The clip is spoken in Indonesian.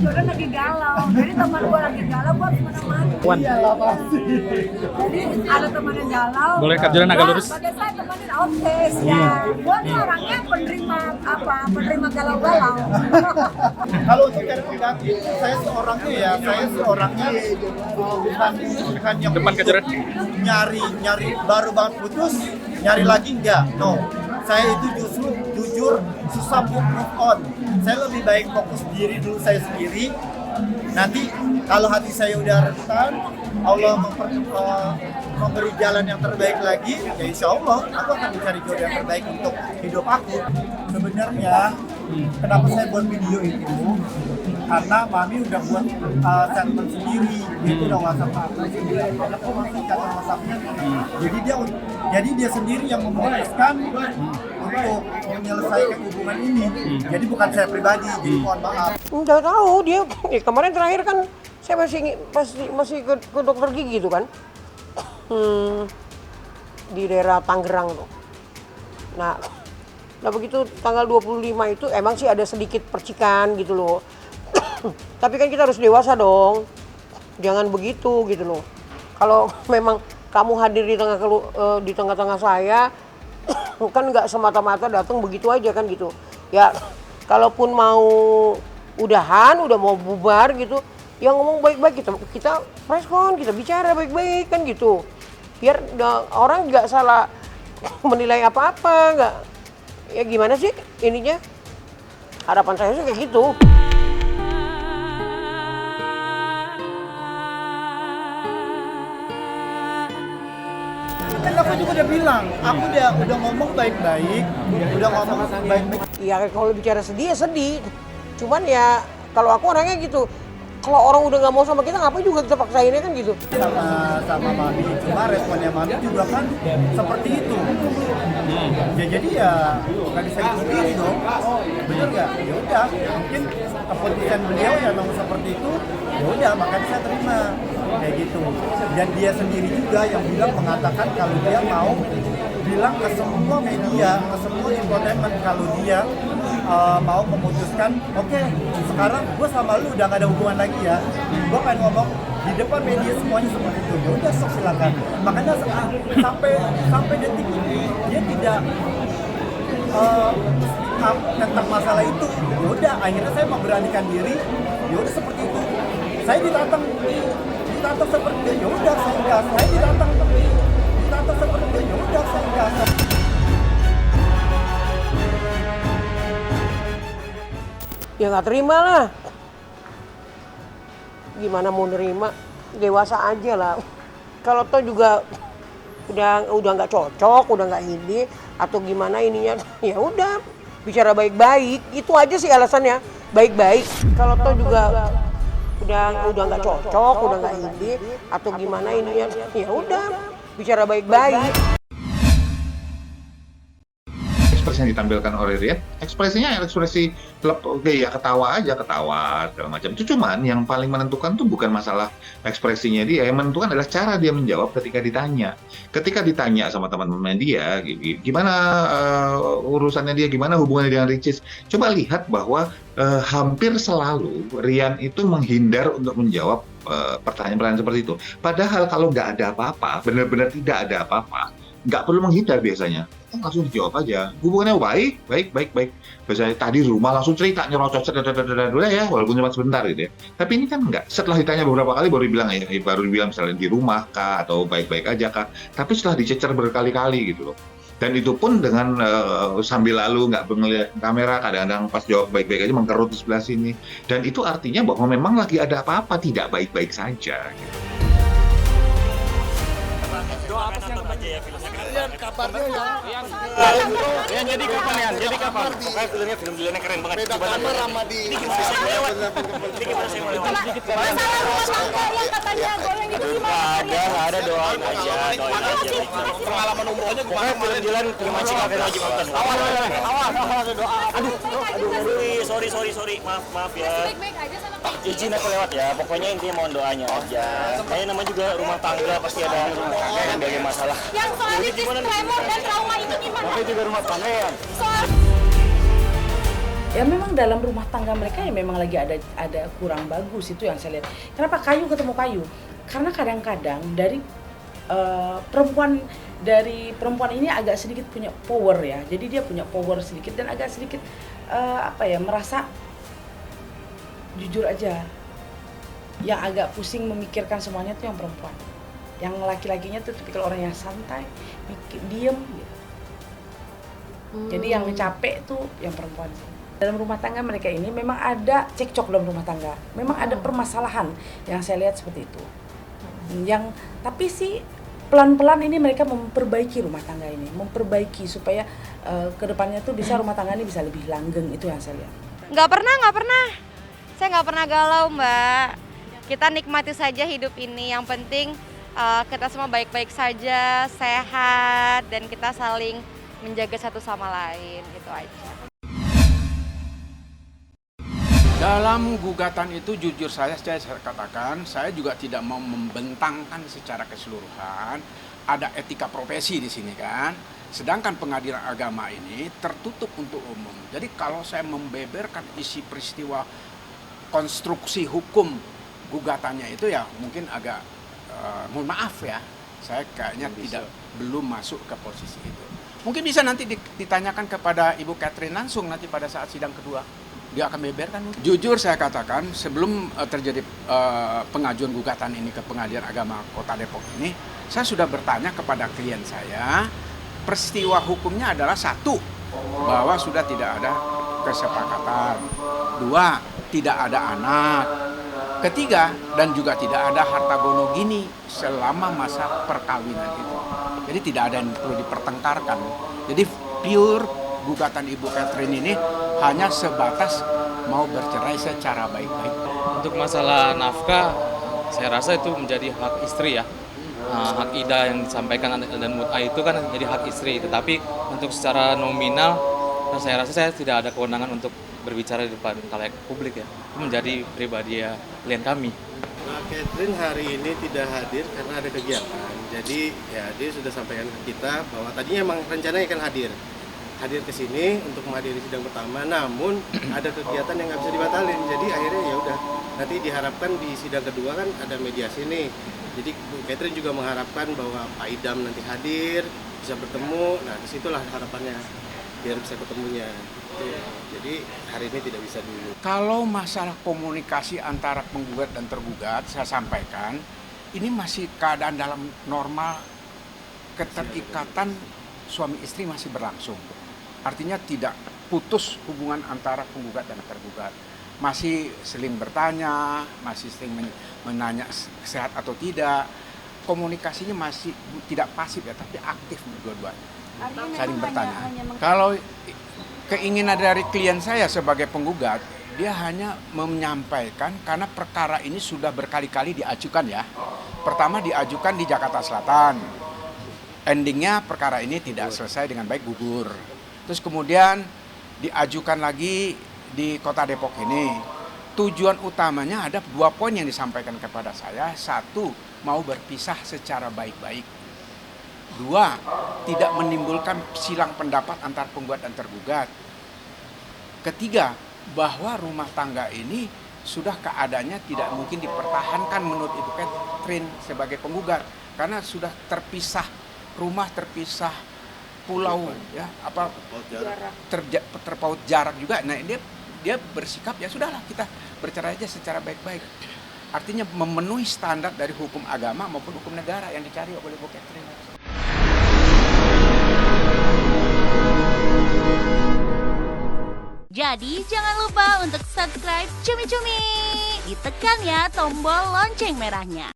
Jordan lagi galau. Jadi teman gue lagi galau, gue harus menemani. Iyalah pasti. Jadi ada teman yang galau. Boleh Kak Jordan agak lurus? Pada saat temenin outcast ya. Gue nih orangnya penerima galau-galau. Kalau untuk cari pengganti, saya seorangnya bukan yang Depan Kak Jordan. nyari baru banget putus, nyari lagi enggak. No, saya itu justru jujur susah move on. Saya lebih baik fokus diri dulu saya sendiri. Nanti kalau hati saya udah rentan, Allah memberi jalan yang terbaik lagi, ya insya Allah aku akan mencari jodoh yang terbaik untuk hidup aku. Sebenarnya kenapa saya buat video itu? Karena Mami udah buat statement sendiri, dia udah WhatsApp aku sendiri, aku masih kata WhatsAppnya. Jadi dia sendiri yang memutuskan untuk menyelesaikan hubungan ini. Jadi bukan saya pribadi, jadi mohon maaf. Nggak tahu dia kemarin terakhir kan saya masih ke dokter gigi gitu kan. Di daerah Tangerang tuh. Nah begitu tanggal 25 itu emang sih ada sedikit percikan gitu loh. Tapi kan kita harus dewasa dong. Jangan begitu gitu loh. Kalau memang kamu hadir di tengah-tengah saya kan nggak semata-mata datang begitu aja kan gitu. Ya kalaupun mau udahan, udah mau bubar gitu, ya ngomong baik-baik kita respon, kita bicara baik-baik kan gitu. Biar orang nggak salah menilai apa-apa, nggak ya gimana sih ininya. Harapan saya sih kayak gitu. Kan aku juga udah bilang, aku udah ngomong baik-baik, Ya kalau bicara sedih ya sedih. Cuman ya kalau aku orangnya gitu. Kalau orang udah nggak mau sama kita, ngapain juga kita paksainnya kan gitu. sama Mami, cuma responnya Mami juga kan seperti itu. Ya jadi ya nggak bisa dipungkiri dong, bener nggak? Ya udah, mungkin keputusan beliau ya memang seperti itu. Ya udah, makanya saya terima kayak gitu. Dan dia sendiri juga yang mengatakan kalau dia mau bilang ke semua media, ke semua infotainment kalau dia mau memutuskan, oke, sekarang gue sama lu udah gak ada hubungan lagi ya. Gue pengen ngomong di depan media semuanya seperti itu. Ya udah sok silakan. Makanya sampai detik ini dia tidak tentang masalah itu. Ya udah, akhirnya saya memberanikan diri. Ya udah seperti itu. Saya ditantang seperti itu. Ya udah saya gas. Saya ditantang seperti itu. Ya udah saya gas. Ya nggak terima lah. Gimana mau nerima? Dewasa aja lah. Kalau toh juga udah nggak cocok, udah nggak ini atau gimana ininya, ya udah bicara baik-baik. Itu aja sih alasannya, baik-baik. Kalau toh juga udah nggak cocok, udah nggak ini atau gimana ininya, ya udah bicara baik-baik. Ekspresi yang ditampilkan oleh Rian, ekspresinya ekspresi ketawa segala macam. Itu cuman yang paling menentukan tuh bukan masalah ekspresinya dia, yang menentukan adalah cara dia menjawab ketika ditanya. Ketika ditanya sama teman-teman dia, gimana urusannya dia, gimana hubungannya dengan Ricis, coba lihat bahwa hampir selalu Rian itu menghindar untuk menjawab pertanyaan-pertanyaan seperti itu. Padahal kalau nggak ada apa-apa, benar-benar tidak ada apa-apa, nggak perlu menghindar biasanya, langsung dijawab aja. Hubungannya baik. Biasanya tadi rumah langsung cerita, nyerocos, udah ya, walaupun cuma sebentar gitu ya. Tapi ini kan enggak. Setelah ditanya beberapa kali baru bilang misalnya di rumah kah, atau baik-baik aja kah. Tapi setelah dicecer berkali-kali gitu loh. Dan itu pun dengan sambil lalu nggak melihat kamera, kadang-kadang pas jawab baik-baik aja mengkerut di sebelah sini. Dan itu artinya bahwa memang lagi ada apa-apa, tidak baik-baik saja. Gitu. Doa apa sih yang Kabarnya yang jadi kapan ya? Jadi kapan? Pokoknya filmnya film-filmnya keren banget. beda kamar sama di Ini gimana saya lewat? Ini gimana saya lewat? Masalah rumah tangga yang katanya goyang gitu gimana? Nggak ada, doain aja. Pengalaman umrohnya pokoknya film-film film mancing kafir aja nonton. Awas, doa. Aduh, sorry. Maaf ya. Baik-baik aja sama kayak Izin aku lewat ya, pokoknya intinya mohon doanya aja. Kayaknya namanya juga rumah tangga pasti ada berbagai masalah. yang soal Ricis, tremor dan trauma itu gimana? Makanya juga rumah tangga ya. Soal Ya memang dalam rumah tangga mereka ya memang lagi ada kurang bagus, itu yang saya lihat. Kenapa kayu ketemu kayu? Karena kadang-kadang dari perempuan ini agak sedikit punya power ya. Jadi dia punya power sedikit dan agak sedikit merasa jujur aja. Yang agak pusing memikirkan semuanya tuh yang perempuan. Yang laki-lakinya tuh tipikal orang yang santai, diem gitu. Jadi yang capek tuh yang perempuan sih. Dalam rumah tangga mereka ini memang ada cekcok dalam rumah tangga. Memang ada permasalahan yang saya lihat seperti itu. Tapi sih pelan-pelan ini mereka memperbaiki rumah tangga ini, memperbaiki supaya kedepannya tuh bisa rumah tangga ini bisa lebih langgeng, itu yang saya lihat. Nggak pernah. Saya nggak pernah galau, Mbak. Kita nikmati saja hidup ini. Yang penting kita semua baik-baik saja, sehat, dan kita saling menjaga satu sama lain, gitu aja. Dalam gugatan itu jujur saya katakan, saya juga tidak mau membentangkan secara keseluruhan. Ada etika profesi di sini kan. Sedangkan pengadilan agama ini tertutup untuk umum. Jadi kalau saya membeberkan isi peristiwa konstruksi hukum gugatannya itu ya mungkin agak mohon maaf ya. Saya kayaknya belum masuk ke posisi itu. Mungkin bisa nanti ditanyakan kepada Ibu Catherine langsung nanti pada saat sidang kedua. Dia akan beberkan. Jujur saya katakan, sebelum terjadi pengajuan gugatan ini ke Pengadilan Agama Kota Depok ini, saya sudah bertanya kepada klien saya, peristiwa hukumnya adalah 1, bahwa sudah tidak ada kesepakatan, 2, tidak ada anak, 3, dan juga tidak ada harta gono gini selama masa perkawinan itu. Jadi tidak ada yang perlu dipertengkarkan. Jadi pure gugatan Ibu Catherine ini hanya sebatas mau bercerai secara baik-baik. Untuk masalah nafkah, saya rasa itu menjadi hak istri ya. Hak ida yang disampaikan dan mut'ah itu kan menjadi hak istri. Tetapi untuk secara nominal, saya rasa saya tidak ada kewenangan untuk berbicara di depan khalayak publik ya. Itu menjadi pribadi ya klien kami. Catherine hari ini tidak hadir karena ada kegiatan. Jadi ya dia sudah sampaikan ke kita bahwa tadinya emang rencananya akan hadir ke sini untuk menghadiri sidang pertama, namun ada kegiatan yang nggak bisa dibatalin. Jadi akhirnya ya udah, nanti diharapkan di sidang kedua kan ada mediasi nih. Jadi Bu Catherine juga mengharapkan bahwa Pak Idam nanti hadir, bisa bertemu. Nah disitulah harapannya biar bisa ketemunya. Jadi hari ini tidak bisa dulu. Kalau masalah komunikasi antara penggugat dan tergugat, saya sampaikan ini masih keadaan dalam normal, keterikatan suami istri masih berlangsung. Artinya tidak putus hubungan antara penggugat dan tergugat. Masih sering bertanya, masih sering menanya sehat atau tidak. Komunikasinya masih tidak pasif ya, tapi aktif dua-duanya. Saling bertanya. Kalau keinginan dari klien saya sebagai penggugat, dia hanya menyampaikan karena perkara ini sudah berkali-kali diajukan ya. Pertama diajukan di Jakarta Selatan. Endingnya perkara ini tidak selesai dengan baik, gugur. Terus kemudian diajukan lagi di Kota Depok ini. Tujuan utamanya ada 2 poin yang disampaikan kepada saya. 1, mau berpisah secara baik-baik. 2, tidak menimbulkan silang pendapat antar penggugat dan tergugat. 3, bahwa rumah tangga ini sudah keadaannya tidak mungkin dipertahankan menurut Ibu Catherine sebagai penggugat. Karena sudah terpisah rumah, terpisah pulau ya, terpaut jarak juga. Nah dia bersikap ya sudahlah kita bercerai aja secara baik-baik. Artinya memenuhi standar dari hukum agama maupun hukum negara yang dicari oleh Bu Catherine. Jadi jangan lupa untuk subscribe Cumi Cumi. Ditekan ya tombol lonceng merahnya.